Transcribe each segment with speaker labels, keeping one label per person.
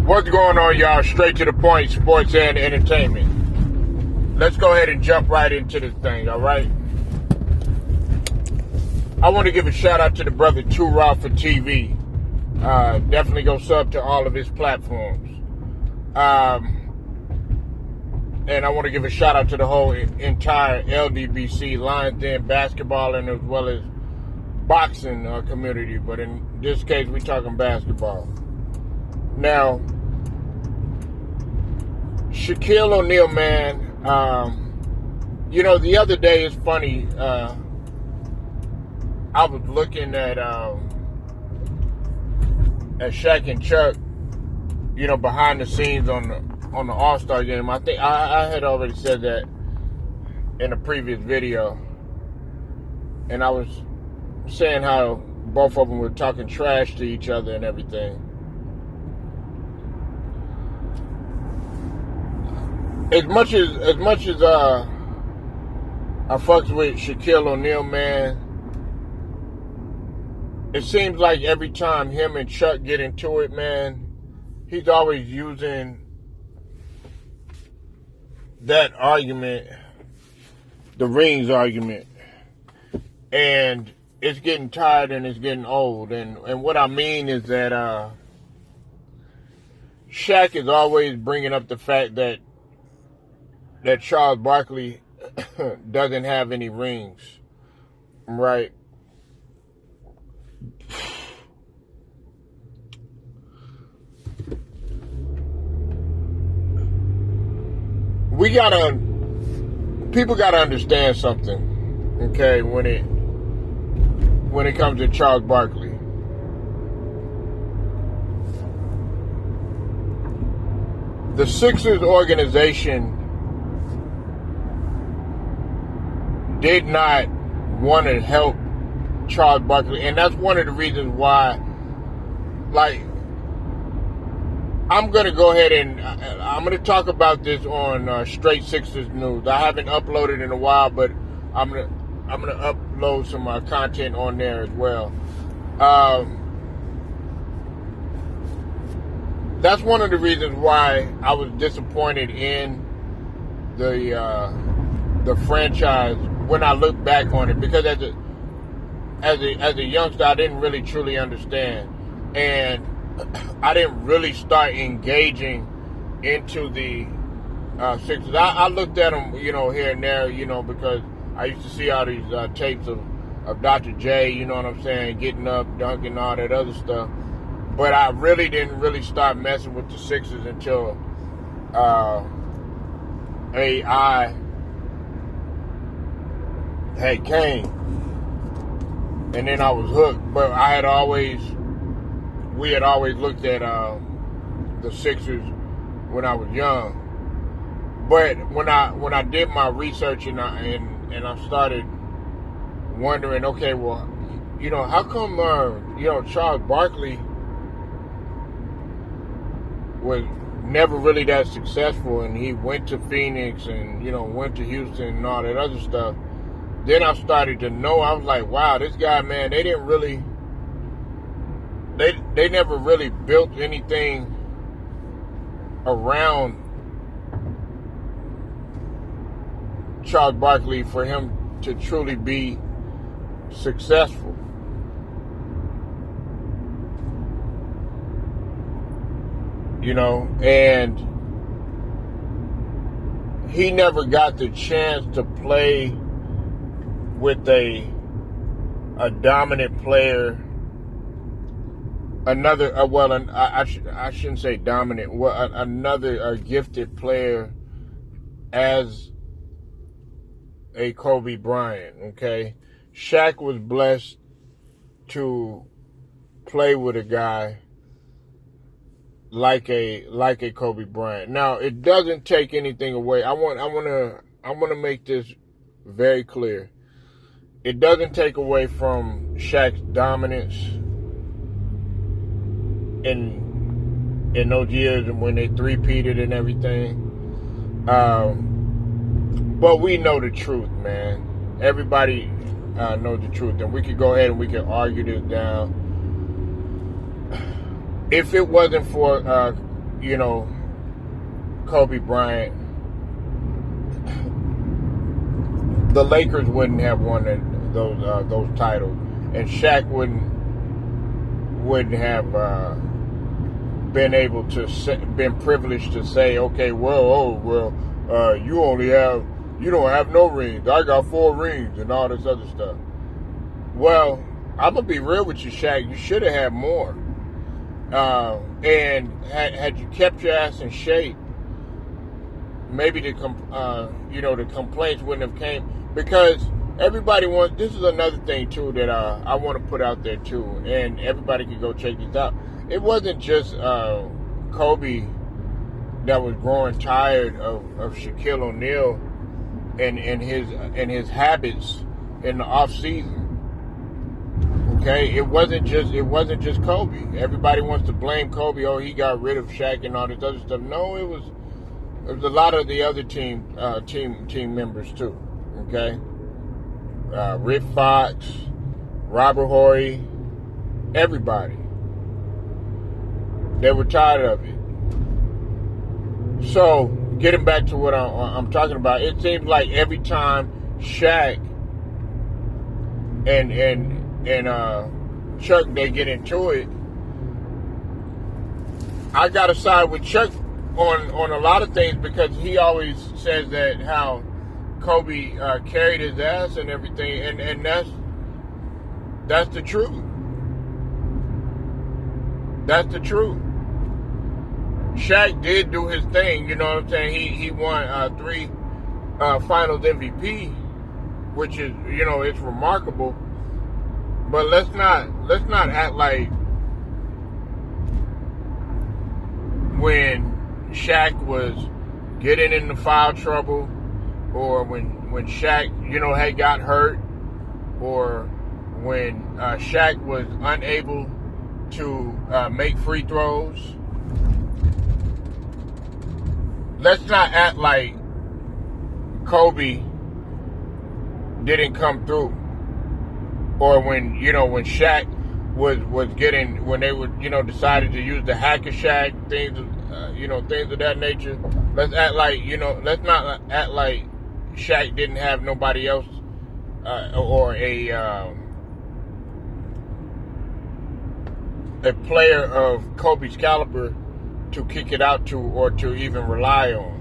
Speaker 1: What's going on, y'all? Straight to the point, sports and entertainment. Let's go ahead and jump right into this thing, all right? I want to give a shout out to the brother Too Raw for TV. Definitely go sub to all of his platforms. And I want to give a shout out to the whole entire LDBC, Lions Den basketball and as well as boxing community. But in this case, we're talking basketball. Now, Shaquille O'Neal, man, the other day, it's funny, I was looking at Shaq and Chuck, behind the scenes on the All-Star game. I think I had already said that in a previous video, and I was saying how both of them were talking trash to each other and everything. As much as I fucks with Shaquille O'Neal, man, it seems like every time him and Chuck get into it, man, he's always using that argument, the rings argument, and it's getting tired and it's getting old. And what I mean is that Shaq is always bringing up the fact that Charles Barkley doesn't have any rings, right? People gotta understand something, okay, when it comes to Charles Barkley. The Sixers organization did not want to help Charles Barkley, and that's one of the reasons why, I'm going to go ahead and I'm going to talk about this on Straight Sixers News. I haven't uploaded in a while, but I'm going to upload some content on there as well. That's one of the reasons why I was disappointed in the franchise when I look back on it, because as a youngster, I didn't really truly understand, and I didn't really start engaging into the Sixers. I looked at them, here and there, because I used to see all these tapes of Dr. J, you know what I'm saying, getting up, dunking, all that other stuff. But I really didn't start messing with the Sixers until AI had came, and then I was hooked. But we had always looked at the Sixers when I was young. But when I did my research and I started wondering, okay, well, how come Charles Barkley was never really that successful, and he went to Phoenix and went to Houston and all that other stuff. Then I started to know, I was like, wow, this guy, man, they never really built anything around Charles Barkley for him to truly be successful. And he never got the chance to play with a dominant player. I shouldn't say dominant. Another gifted player as a Kobe Bryant. Okay, Shaq was blessed to play with a guy like a Kobe Bryant. Now, it doesn't take anything away. I want to make this very clear. It doesn't take away from Shaq's dominance in those years when they three-peated and everything. But we know the truth, man. Everybody knows the truth, and we could go ahead and we can argue this down. If it wasn't for you know, Kobe Bryant, the Lakers wouldn't have won those titles, and Shaq wouldn't have been privileged to say, okay, well, you don't have no rings. I got 4 rings and all this other stuff. Well, I'm gonna be real with you, Shaq. You should have had more. And had you kept your ass in shape, maybe the complaints wouldn't have came, because everybody wants. This is another thing too that I want to put out there too, and everybody can go check this out. It wasn't just Kobe that was growing tired of Shaquille O'Neal and his habits in the off season. Okay, it wasn't just Kobe. Everybody wants to blame Kobe. Oh, he got rid of Shaq and all this other stuff. No, it was a lot of the other team members too. Okay, Rick Fox, Robert Horry, everybody. They were tired of it. So, getting back to what I'm talking about, it seems like every time Shaq and Chuck, they get into it, I gotta side with Chuck on a lot of things, because he always says that how Kobe carried his ass and everything, and that's the truth. That's the truth. Shaq did do his thing, you know what I'm saying? He won 3 Finals MVP, which is, it's remarkable. But let's not act like when Shaq was getting into foul trouble, or when Shaq, had got hurt, or when Shaq was unable to make free throws. Let's not act like Kobe didn't come through. Or when Shaq was getting, when they would, decided to use the hacker Shaq, things of that nature. Let's act like, let's not act like Shaq didn't have nobody else, or a player of Kobe's caliber to kick it out to, or to even rely on.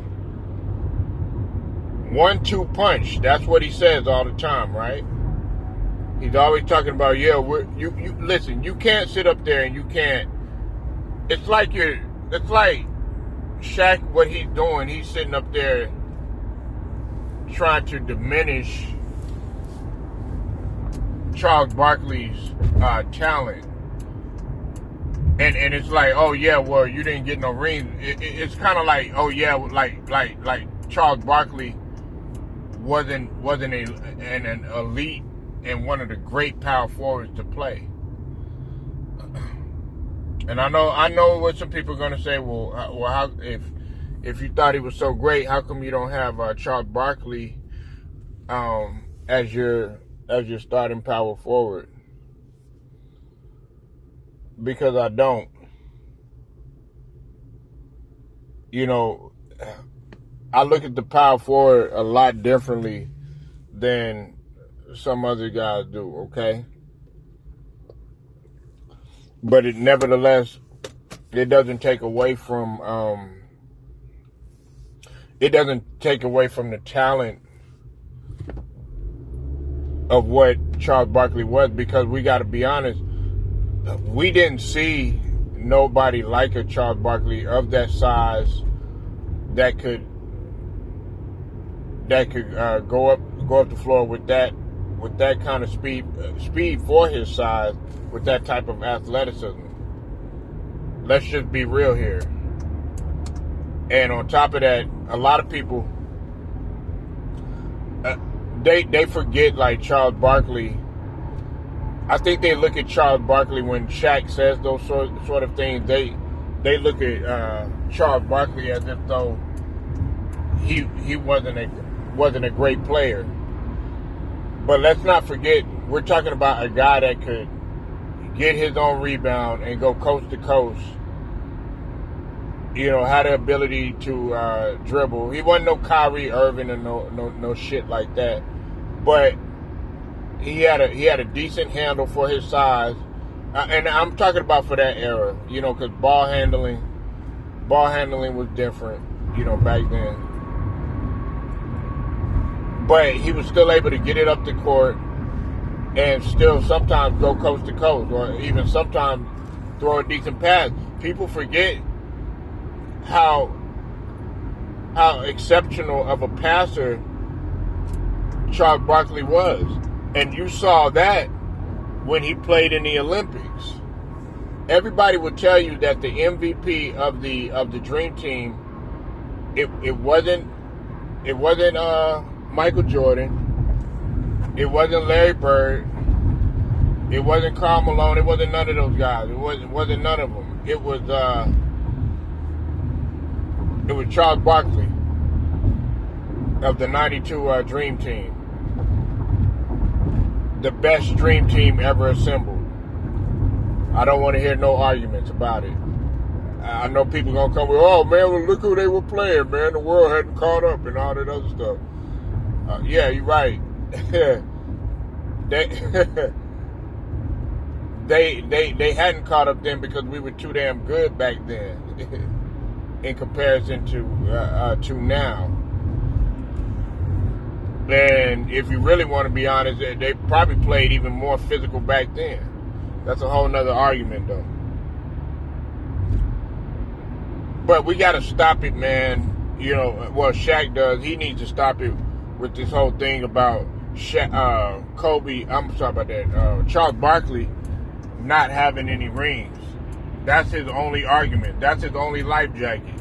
Speaker 1: 1-2 punch. That's what he says all the time, right? He's always talking about, you listen, you can't sit up there and you can't. It's like Shaq, what he's doing, he's sitting up there trying to diminish Charles Barkley's talent. And it's like, oh yeah, well, you didn't get no rings. It's kind of like, oh yeah, like Charles Barkley wasn't an elite and one of the great power forwards to play. And I know what some people are gonna say. Well, how, if you thought he was so great, how come you don't have Charles Barkley as your starting power forward? Because I don't. I look at the power forward a lot differently than some other guys do, okay? But nevertheless, it doesn't take away from the talent of what Charles Barkley was, because we got to be honest, we didn't see nobody like a Charles Barkley of that size that could go up the floor with that kind of speed for his size, with that type of athleticism. Let's just be real here. And on top of that, a lot of people they forget, like, Charles Barkley. I think they look at Charles Barkley when Shaq says those sort of things. They look at Charles Barkley as if though he wasn't a great player. But let's not forget, we're talking about a guy that could get his own rebound and go coast to coast had the ability to dribble. He wasn't no Kyrie Irving or no shit like that, but he had a decent handle for his size, and I'm talking about for that era, because ball handling was different, back then. But he was still able to get it up the court and still sometimes go coast to coast, or even sometimes throw a decent pass. People forget how exceptional of a passer Charles Barkley was. And you saw that when he played in the Olympics. Everybody would tell you that the MVP of the Dream Team, it wasn't Michael Jordan, it wasn't Larry Bird, it wasn't Karl Malone, it wasn't none of those guys. It wasn't none of them. It was Charles Barkley of the '92 Dream Team. The best dream team ever assembled. I don't want to hear no arguments about it. I know people gonna come with, oh man, well, look who they were playing, man. The world hadn't caught up and all that other stuff. Yeah, you're right. they hadn't caught up then because we were too damn good back then in comparison to now. And if you really want to be honest, they probably played even more physical back then. That's a whole nother argument, though. But we got to stop it, man. Well, Shaq does. He needs to stop it with this whole thing about Kobe. I'm sorry about that. Charles Barkley not having any rings. That's his only argument. That's his only life jacket.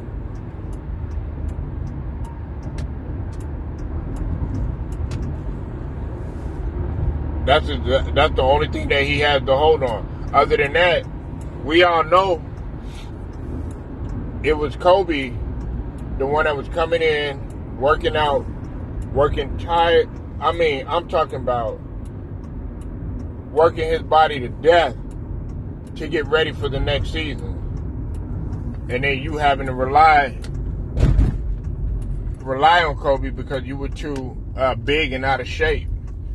Speaker 1: That's the only thing that he has to hold on. Other than that, we all know it was Kobe, the one that was coming in, working out, working tired. I mean, I'm talking about working his body to death to get ready for the next season. And then you having to rely on Kobe because you were too big and out of shape.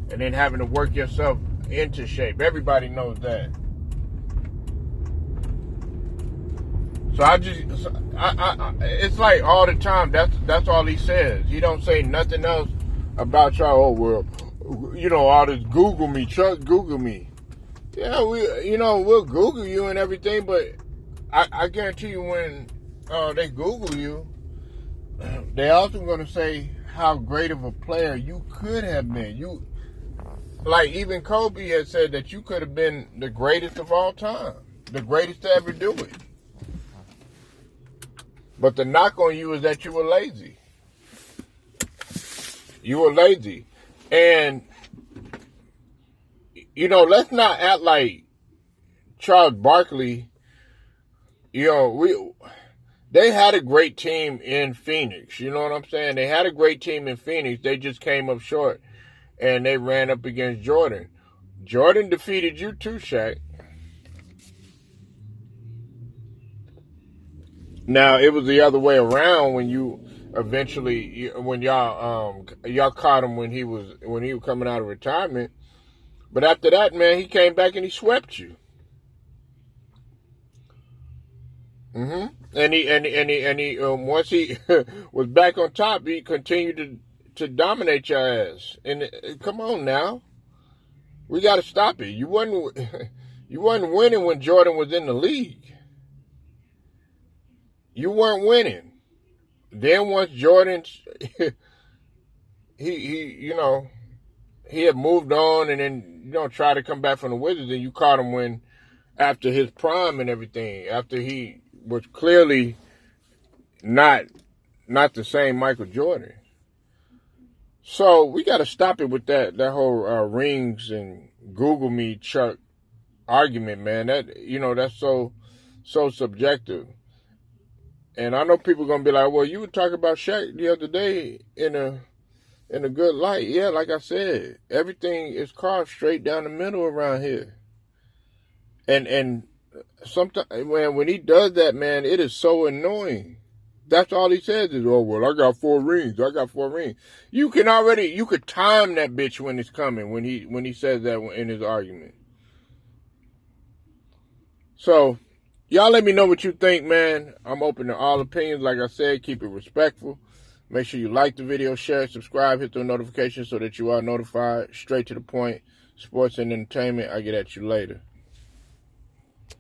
Speaker 1: And then having to work yourself into shape. Everybody knows that. So it's like all the time. That's all he says. He don't say nothing else about y'all. Oh well, all this Google me, Chuck, Google me. Yeah, we'll Google you and everything, but I guarantee you when they Google you, they also going to say how great of a player you could have been. Like even Kobe had said that you could have been the greatest of all time, the greatest to ever do it. But the knock on you is that you were lazy. You were lazy. And, let's not act like Charles Barkley, they had a great team in Phoenix. You know what I'm saying? They had a great team in Phoenix. They just came up short. And they ran up against Jordan. Jordan defeated you too, Shaq. Now, it was the other way around when you eventually, when y'all caught him when he was coming out of retirement. But after that, man, he came back and he swept you. And he once he was back on top, he continued to dominate your ass. And come on now, we got to stop it. You wasn't winning when Jordan was in the league. You weren't winning. Then once Jordan, he had moved on, and then tried to come back from the Wizards, and you caught him when after his prime and everything, after he was clearly not the same Michael Jordan. So we got to stop it with that whole rings and Google me, Chuck argument, man. That's so subjective. And I know people are gonna be like, well, you were talking about Shaq the other day in a good light. Yeah, like I said, everything is carved straight down the middle around here. And sometimes, man, when he does that, man, it is so annoying. That's all he says is, oh, well, I got 4 rings. I got 4 rings. You could time that bitch when it's coming, when he says that in his argument. So, y'all let me know what you think, man. I'm open to all opinions. Like I said, keep it respectful. Make sure you like the video, share, subscribe, hit the notifications so that you are notified. Straight to the point. Sports and entertainment. I'll get at you later.